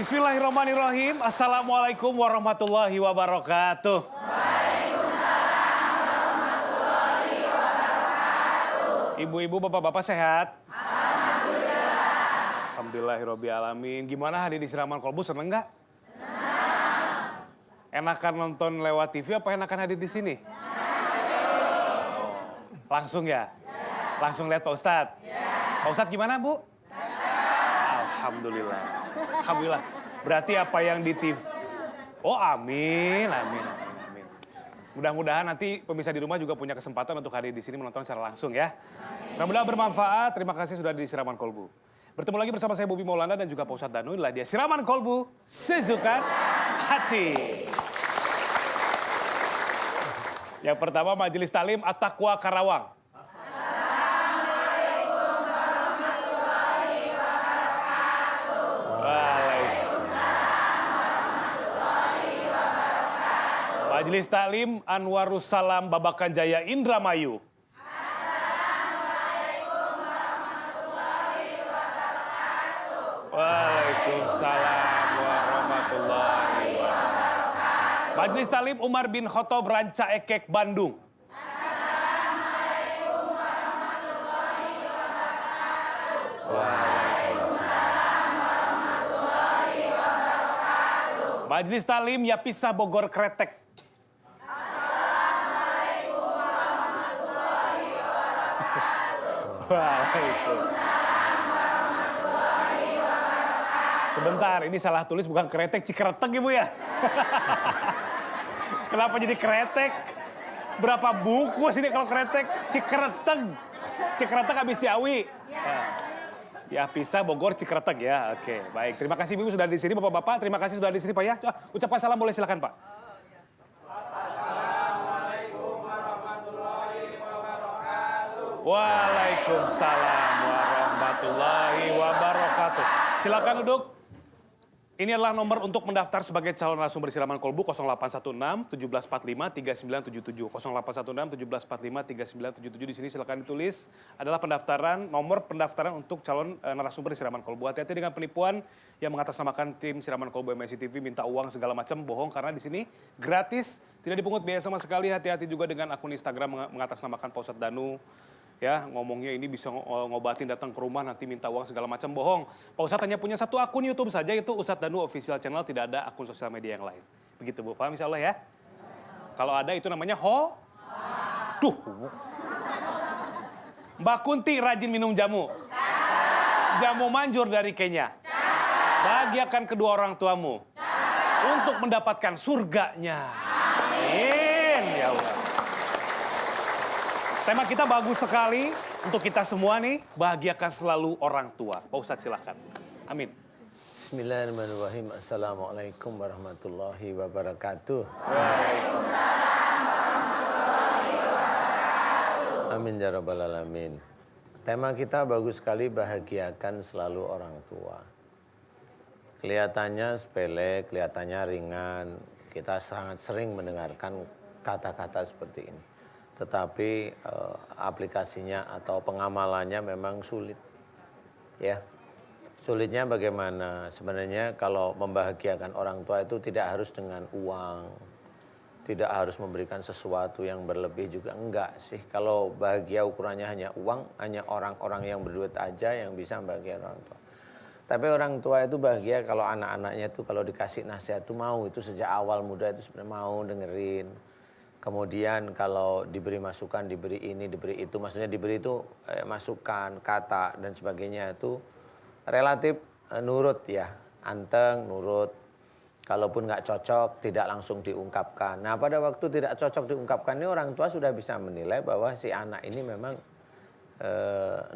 Bismillahirrahmanirrahim. Assalamualaikum warahmatullahi wabarakatuh. Waalaikumsalam warahmatullahi wabarakatuh. Ibu-ibu, bapak-bapak sehat? Alhamdulillah. Alhamdulillahirrabbilalamin. Gimana hadir di Siraman Kolbu, seneng nggak? Senang. Enakan nonton lewat TV apa enakan hadir di sini? Langsung ya? Langsung lihat Pak Ustadz? Pak Ustadz gimana, Bu? Alhamdulillah. Alhamdulillah. Berarti apa yang di TV? Oh, amin, amin, amin, amin. Mudah-mudahan nanti pemirsa di rumah juga punya kesempatan untuk hadir di sini menonton secara langsung ya. Mudah-mudahan bermanfaat. Terima kasih sudah di Siraman Kolbu. Bertemu lagi bersama saya Bobi Maulana dan juga Pak Ustadz Danu. Inilah dia Siraman Kolbu, sejukkan hati. Yang pertama Majelis Talim At-Taqwa Karawang. Majelis Taklim Anwarus Salam Babakan Jaya Indramayu. Assalamualaikum warahmatullahi wabarakatuh. Waalaikumsalam warahmatullahi wabarakatuh. Majelis Taklim Umar bin Khattab Ranca Ekek Bandung. Assalamualaikum warahmatullahi wabarakatuh. Waalaikumsalam warahmatullahi wabarakatuh. Majelis Taklim Yapisah Bogor Kretek. Waalaikumsalam warahmatullahi wabarakatuh. Sebentar, ini salah tulis bukan kretek, Cikreteg Ibu ya? Kenapa jadi kretek? Berapa bungkus ini kalau kretek? Cikreteg. Cikreteg habis Ciawi. Ya, pisah Bogor Cikreteg ya. Oke, baik. Terima kasih Ibu sudah di sini, Bapak-bapak. Terima kasih sudah di sini Pak ya. Ucapkan salam boleh silakan Pak. Waalaikumsalam warahmatullahi wabarakatuh. Silakan duduk. Ini adalah nomor untuk mendaftar sebagai calon narasumber Siraman Kolbu 0816 1745 3977. 0816 1745 3977 di sini silakan ditulis adalah pendaftaran nomor pendaftaran untuk calon narasumber Siraman Kolbu. Hati-hati dengan penipuan yang mengatasnamakan tim Siraman Kolbu MNC TV minta uang segala macam, bohong karena di sini gratis, tidak dipungut biaya sama sekali. Hati-hati juga dengan akun Instagram mengatasnamakan Pak Ustadz Danu. Ya, ngomongnya ini bisa ngobatin datang ke rumah nanti minta uang segala macam, bohong. Pak Ustadz hanya punya satu akun YouTube saja, itu Ustadz Danu Official Channel, tidak ada akun sosial media yang lain. Begitu Bu, paham insya Allah ya? Kalau ada itu namanya Duh. Mbak Kunti rajin minum jamu. Jamu manjur dari Kenya. Bahagiakan kedua orang tuamu. Untuk mendapatkan surganya. Amin. Ya Allah. Tema kita bagus sekali untuk kita semua nih, bahagiakan selalu orang tua. Pak Ustadz silakan. Amin. Bismillahirrahmanirrahim. Assalamualaikum warahmatullahi wabarakatuh. Waalaikumsalam warahmatullahi wabarakatuh. Amin ya rabbal alamin. Tema kita bagus sekali, bahagiakan selalu orang tua. Kelihatannya sepele, kelihatannya ringan. Kita sangat sering mendengarkan kata-kata seperti ini. Tetapi aplikasinya atau pengamalannya memang sulit. Ya. Sulitnya bagaimana? Sebenarnya kalau membahagiakan orang tua itu tidak harus dengan uang. Tidak harus memberikan sesuatu yang berlebih juga, enggak sih. Kalau bahagia ukurannya hanya uang, hanya orang-orang yang berduit aja yang bisa membahagiakan orang tua. Tapi orang tua itu bahagia kalau anak-anaknya itu kalau dikasih nasihat itu mau, itu sejak awal muda itu sebenarnya mau dengerin. Kemudian kalau diberi masukan, diberi ini, diberi itu, maksudnya diberi itu masukan, kata dan sebagainya itu relatif nurut ya, anteng, nurut. Kalaupun nggak cocok, tidak langsung diungkapkan. Nah pada waktu tidak cocok diungkapkan ini orang tua sudah bisa menilai bahwa si anak ini memang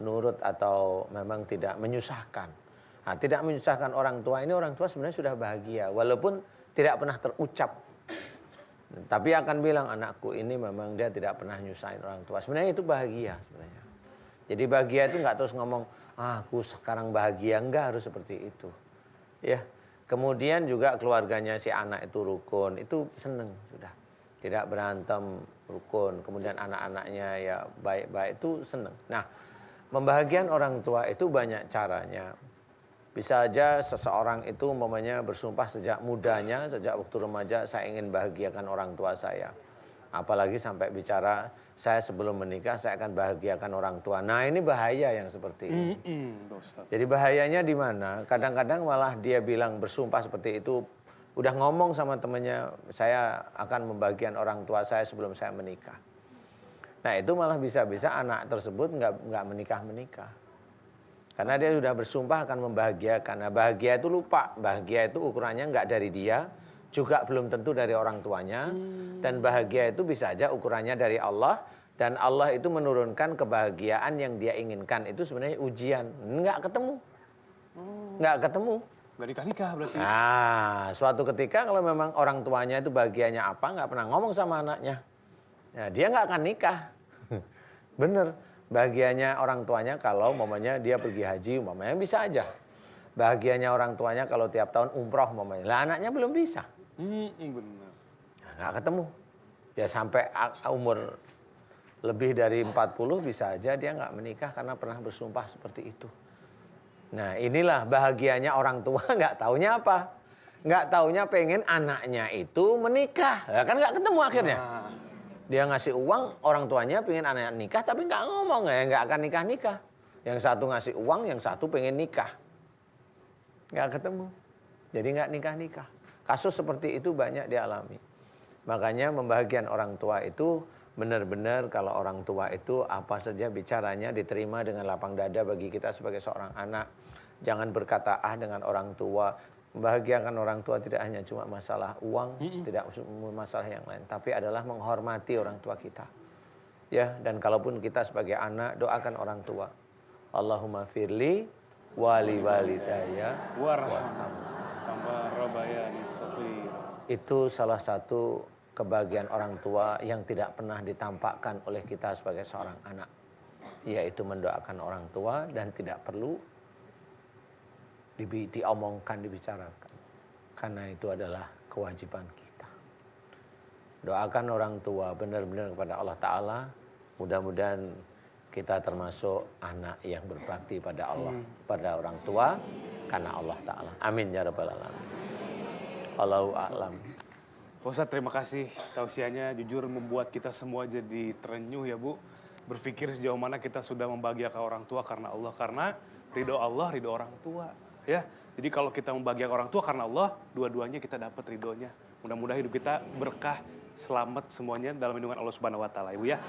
nurut atau memang tidak menyusahkan. Nah tidak menyusahkan orang tua ini, orang tua sebenarnya sudah bahagia. Walaupun tidak pernah terucap. Tapi akan bilang anakku ini memang dia tidak pernah nyusahin orang tua. Sebenarnya itu bahagia sebenarnya. Jadi bahagia itu nggak terus ngomong, aku sekarang bahagia, enggak harus seperti itu. Ya. Kemudian juga keluarganya si anak itu rukun, itu seneng sudah. Tidak berantem, rukun. Kemudian anak-anaknya ya baik-baik, itu seneng. Nah, membahagiakan orang tua itu banyak caranya. Bisa aja seseorang itu umpamanya bersumpah sejak mudanya, sejak waktu remaja, saya ingin bahagiakan orang tua saya. Apalagi sampai bicara, saya sebelum menikah saya akan bahagiakan orang tua. Nah ini bahaya yang seperti ini. Ustaz. Jadi bahayanya di mana? Kadang-kadang malah dia bilang bersumpah seperti itu, udah ngomong sama temennya, saya akan membahagiakan orang tua saya sebelum saya menikah. Nah itu malah bisa-bisa anak tersebut nggak menikah. Karena dia sudah bersumpah akan membahagiakan. Nah bahagia itu lupa, bahagia itu ukurannya nggak dari dia, juga belum tentu dari orang tuanya. Dan bahagia itu bisa aja ukurannya dari Allah. Dan Allah itu menurunkan kebahagiaan yang dia inginkan. Itu sebenarnya ujian, nggak ketemu. Nggak ketemu. Nggak nikah-nikah berarti. Nah, suatu ketika kalau memang orang tuanya itu bahagianya apa, nggak pernah ngomong sama anaknya. Nah, dia nggak akan nikah. Bener, bahagianya orang tuanya kalau umpamanya dia pergi haji, umpamanya bisa aja. Bahagianya orang tuanya kalau tiap tahun umroh, umpamanya. Lah anaknya belum bisa. Benar. Nah, nggak ketemu. Ya sampai umur lebih dari 40 bisa aja dia nggak menikah karena pernah bersumpah seperti itu. Nah inilah bahagianya orang tua, nggak taunya apa? Nggak taunya pengen anaknya itu menikah. Lah kan nggak ketemu akhirnya. Dia ngasih uang, orang tuanya pengen anaknya nikah tapi nggak ngomong, ya nggak akan nikah-nikah. Yang satu ngasih uang, yang satu pengen nikah. Nggak ketemu. Jadi nggak nikah-nikah. Kasus seperti itu banyak dialami. Makanya membahagiakan orang tua itu benar-benar kalau orang tua itu apa saja bicaranya diterima dengan lapang dada bagi kita sebagai seorang anak. Jangan berkata dengan orang tua. Membahagiakan orang tua tidak hanya cuma masalah uang, tidak masalah yang lain, tapi adalah menghormati orang tua kita. Ya, dan kalaupun kita sebagai anak doakan orang tua. Allahumma firli wali walidayya warhamhum. Itu salah satu kebahagiaan orang tua yang tidak pernah ditampakkan oleh kita sebagai seorang anak, yaitu mendoakan orang tua dan tidak perlu diomongkan, dibicarakan. Karena itu adalah kewajiban kita. Doakan orang tua benar-benar kepada Allah Ta'ala. Mudah-mudahan kita termasuk anak yang berbakti pada Allah, pada orang tua, karena Allah Ta'ala. Amin ya rabbal alamin. Allahu a'lam. Ustaz, terima kasih tausiahnya, jujur membuat kita semua jadi terenyuh ya Bu. Berpikir sejauh mana kita sudah membahagiakan orang tua karena Allah, karena ridho Allah, ridho orang tua. Ya, jadi kalau kita membahagiakan orang tua karena Allah, dua-duanya kita dapat ridhonya. Mudah-mudahan hidup kita berkah, selamat semuanya dalam lindungan Allah Subhanahu Wa Taala, Ibu ya.